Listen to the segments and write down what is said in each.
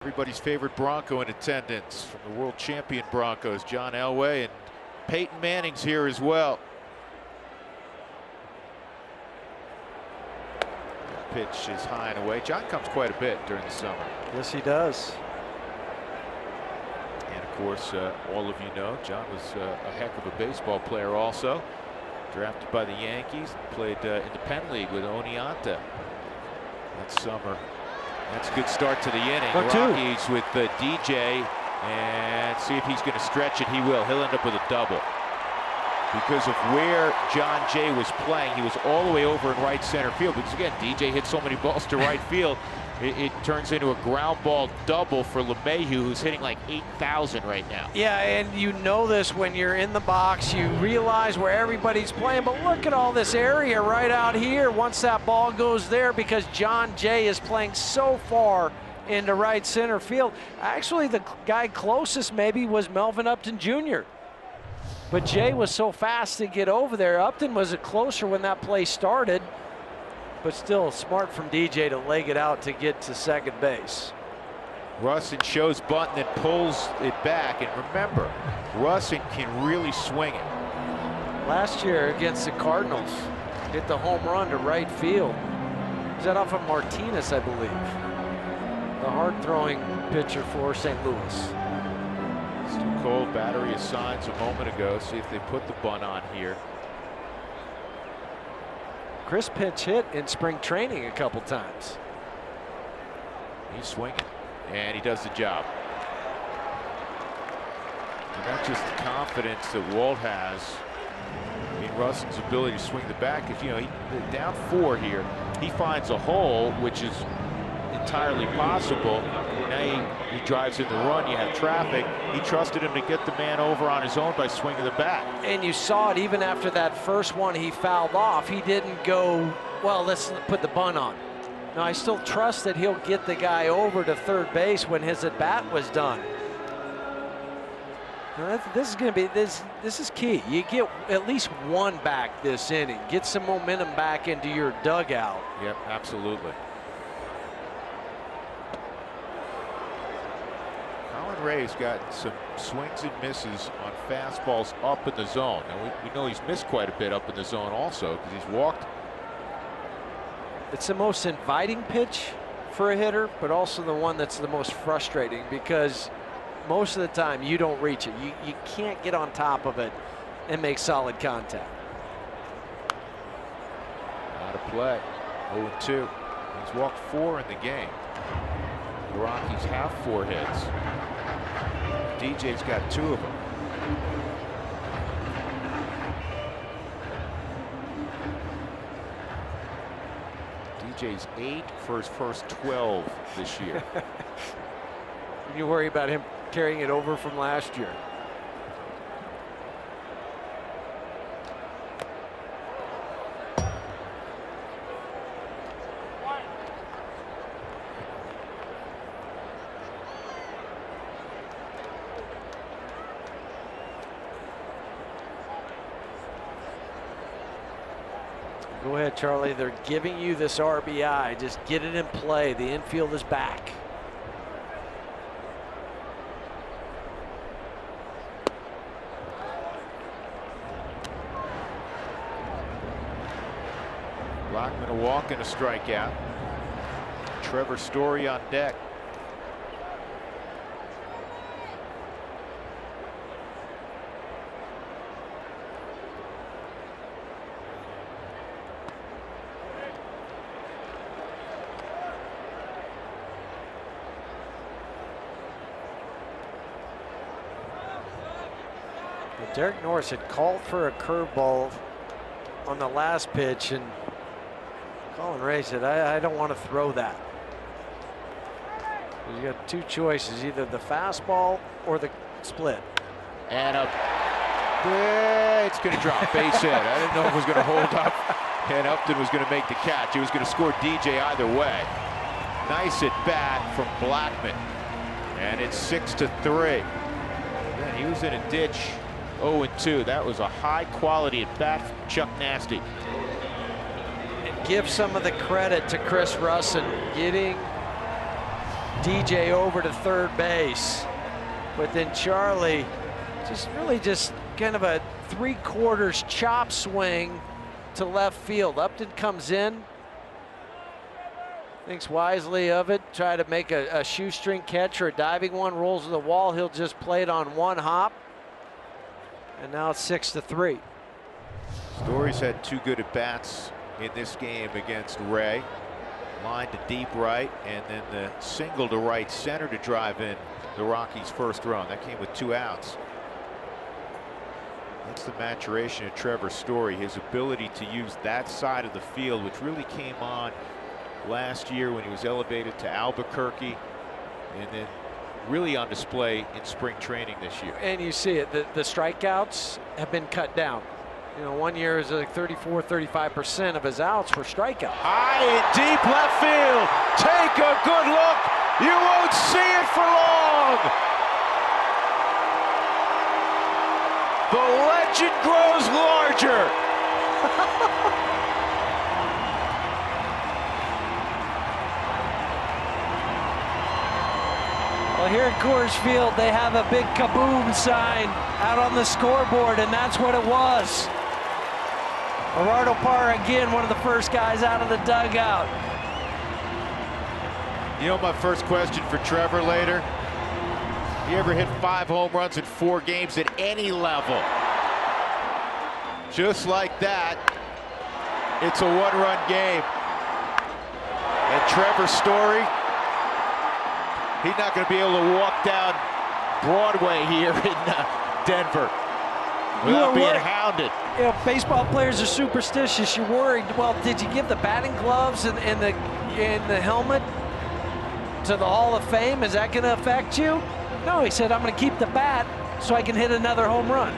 Everybody's favorite Bronco in attendance from the world champion Broncos, John Elway, and Peyton Manning's here as well. Pitch is high and away. John comes quite a bit during the summer. Yes, he does. And of course, all of you know, John was a heck of a baseball player also. Drafted by the Yankees, played in the Penn League with Oneonta that summer. That's a good start to the inning. The Rockies with DJ, and see if he's going to stretch it. He will. He'll end up with a double. Because of where John Jay was playing, he was all the way over in right center field. Because again, DJ hit so many balls to right field, it turns into a ground ball double for LeMahieu, who's hitting like 8,000 right now. Yeah, and you know this when you're in the box. You realize where everybody's playing, but look at all this area right out here once that ball goes there, because John Jay is playing so far into right center field. Actually, the guy closest maybe was Melvin Upton Jr., but Jay was so fast to get over there. Upton was closer when that play started, but still smart from DJ to leg it out to get to second base. Russin shows bunt and then pulls it back. And remember, Russin can really swing it. Last year against the Cardinals, hit the home run to right field. Is that off of Martinez, I believe? The hard-throwing pitcher for St. Louis. It's too cold. Battery of signs a moment ago. See if they put the bunt on here. Chris pinch hit in spring training a couple times. He's swinging, and he does the job. And that's just the confidence that Walt has in Russin's ability to swing the bat. Because, you know, they're down 4 here. He finds a hole, which is entirely possible. Now he drives in the run. You have traffic. He trusted him to get the man over on his own by swinging the bat. And you saw it even after that first one he fouled off. He didn't go, well, let's put the bunt on. No, I still trust that he'll get the guy over to third base when his at bat was done. Now, this is going to be this is key. You get at least one back this inning. Get some momentum back into your dugout. Yep, absolutely. Ray's got some swings and misses on fastballs up in the zone. Now we know he's missed quite a bit up in the zone also, because he's walked. It's the most inviting pitch for a hitter, but also the one that's the most frustrating, because most of the time you don't reach it. You can't get on top of it and make solid contact. Out of play. 0-2. He's walked 4 in the game. The Rockies have 4 hits. DJ's got 2 of them. DJ's 8 for his first 12 this year. You worry about him carrying it over from last year. Go ahead, Charlie. They're giving you this RBI. Just get it in play. The infield is back. Blackman a walk and a strikeout. Trevor Story on deck. Derek Norris had called for a curveball on the last pitch, and Colin Ray said, I don't want to throw that. You got 2 choices, either the fastball or the split. And it's going to drop, base hit. I didn't know if it was going to hold up, and Upton was going to make the catch. It was going to score DJ either way. Nice at bat from Blackman, and it's 6-3. Man, he was in a ditch. 0-2. That was a high quality at bat from Chuck Nasty. And give some of the credit to Chris Russin getting DJ over to third base. But then Charlie just kind of a 3/4 chop swing to left field. Upton comes in, thinks wisely of it, try to make a shoestring catch or a diving one, rolls to the wall. He'll just play it on one hop. And now it's 6-3. Story's had 2 good at-bats in this game against Ray. Line to deep right, and then the single to right center to drive in the Rockies' first run. That came with 2 outs. That's the maturation of Trevor Story, his ability to use that side of the field, which really came on last year when he was elevated to Albuquerque, and then really on display in spring training this year. And you see it, the strikeouts have been cut down. You know, one year is like 34-35% of his outs were strikeouts. High and deep left field. Take a good look. You won't see it for long. The legend grows larger. Well, here at Coors Field, they have a big kaboom sign out on the scoreboard, and that's what it was. Gerardo Parra again, one of the first guys out of the dugout. You know my first question for Trevor later? He ever hit 5 home runs in 4 games at any level? Just like that, it's a 1-run game. And Trevor Story, he's not going to be able to walk down Broadway here in Denver without being hounded. You know, baseball players are superstitious. You're worried. Well, did you give the batting gloves and the helmet to the Hall of Fame? Is that going to affect you? No, he said, I'm going to keep the bat so I can hit another home run.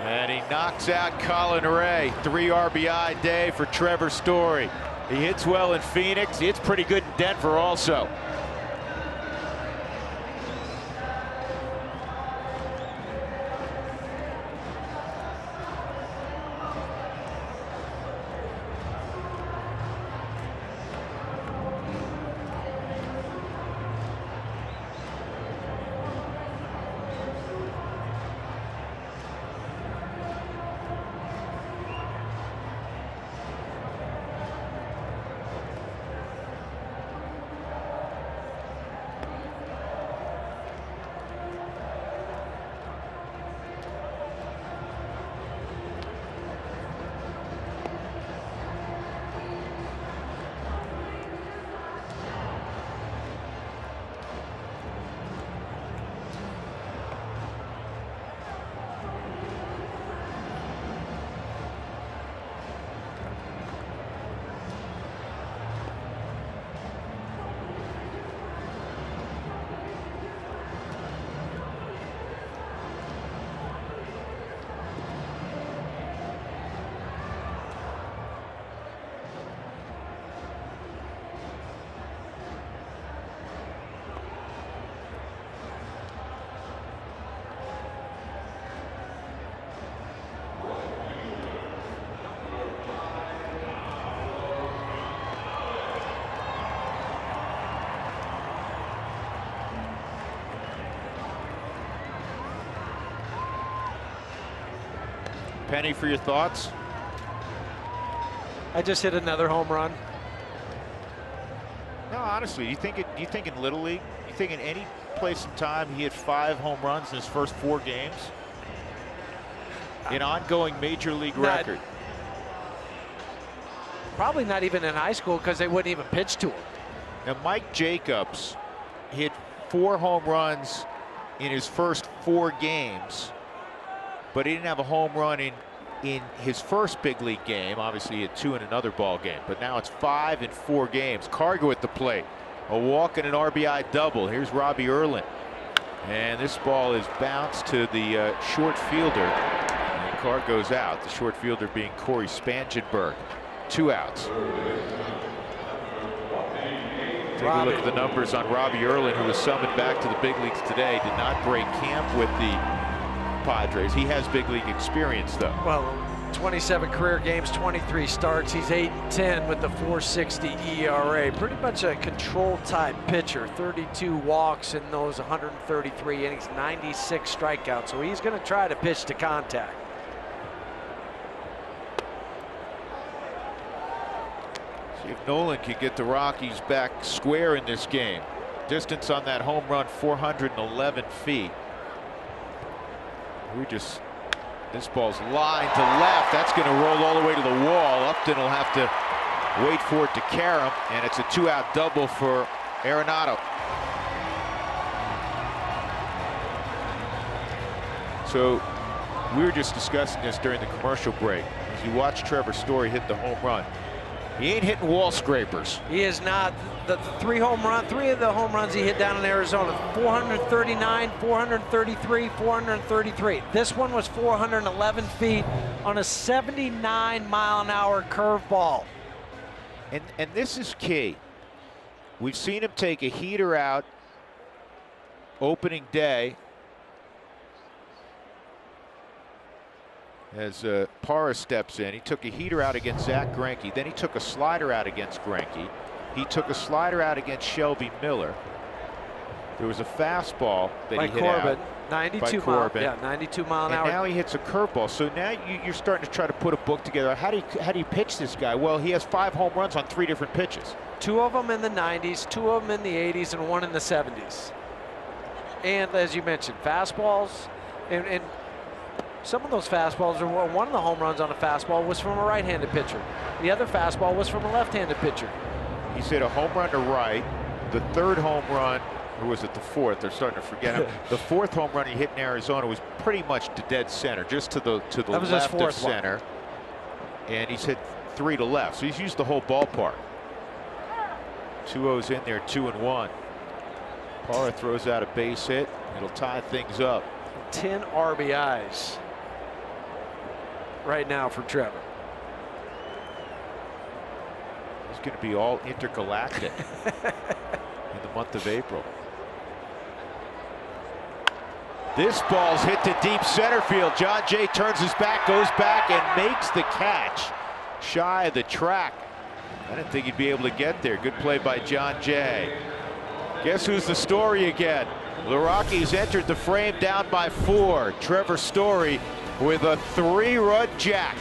And he knocks out Colin Ray. 3 RBI day for Trevor Story. He hits well in Phoenix. He hits pretty good in Denver also. Penny, for your thoughts? I just hit another home run. No, honestly, do you think in Little League, you think in any place in time he hit 5 home runs in his first 4 games? An ongoing major league record. Probably not even in high school because they wouldn't even pitch to him. Now, Mike Jacobs hit 4 home runs in his first 4 games, but he didn't have a home run in his first big league game. Obviously, he had 2 in another ball game, but now it's 5 in 4 games. Cargo at the plate, a walk and an RBI double. Here's Robbie Erlin, and this ball is bounced to the short fielder, and Cargo's out. The short fielder being Corey Spangenberg. 2 outs. Take a look at the numbers on Robbie Erlin, who was summoned back to the big leagues today. Did not break camp with the Padres. He has big league experience, though. Well, 27 career games, 23 starts. He's 8-10 with the 4.60 ERA. Pretty much a control type pitcher. 32 walks in those 133 innings, 96 strikeouts. So he's going to try to pitch to contact. See if Nolan can get the Rockies back square in this game. Distance on that home run, 411 feet. This ball's lined to left. That's going to roll all the way to the wall. Upton will have to wait for it to carry him, and it's a 2-out double for Arenado. So we were just discussing this during the commercial break. As you watch Trevor Story hit the home run, he ain't hitting wall scrapers. He is not. The three of the home runs he hit down in Arizona, 439, 433, 433. This one was 411 feet on a 79-mile-an-hour curveball. And this is key. We've seen him take a heater out opening day as Parra steps in. He took a heater out against Zach Greinke. Then he took a slider out against Greinke. He took a slider out against Shelby Miller. There was a fastball that he hit Corbin, out 92 by Corbin. Yeah, 92 mile an hour. And now he hits a curveball. So now you're starting to try to put a book together. How do you pitch this guy? Well, he has 5 home runs on 3 different pitches. 2 of them in the 90s, 2 of them in the 80s, and 1 in the 70s. And as you mentioned, fastballs, and some of those fastballs, one of the home runs on a fastball was from a right-handed pitcher. The other fastball was from a left-handed pitcher. He's hit a home run to right. The 3rd home run, or was it the 4th? They're starting to forget him. The 4th home run he hit in Arizona was pretty much to dead center, just to the left of center. And he's hit 3 to left, so he's used the whole ballpark. 2-0's in there, 2-1. Parra throws out a base hit. It'll tie things up. 10 RBIs right now for Trevor. He's going to be all intergalactic in the month of April. This ball's hit to deep center field. John Jay turns his back, goes back, and makes the catch shy of the track. I didn't think he'd be able to get there. Good play by John Jay. Guess who's the story again? The Rockies entered the frame down by 4. Trevor Story with a 3-run jack.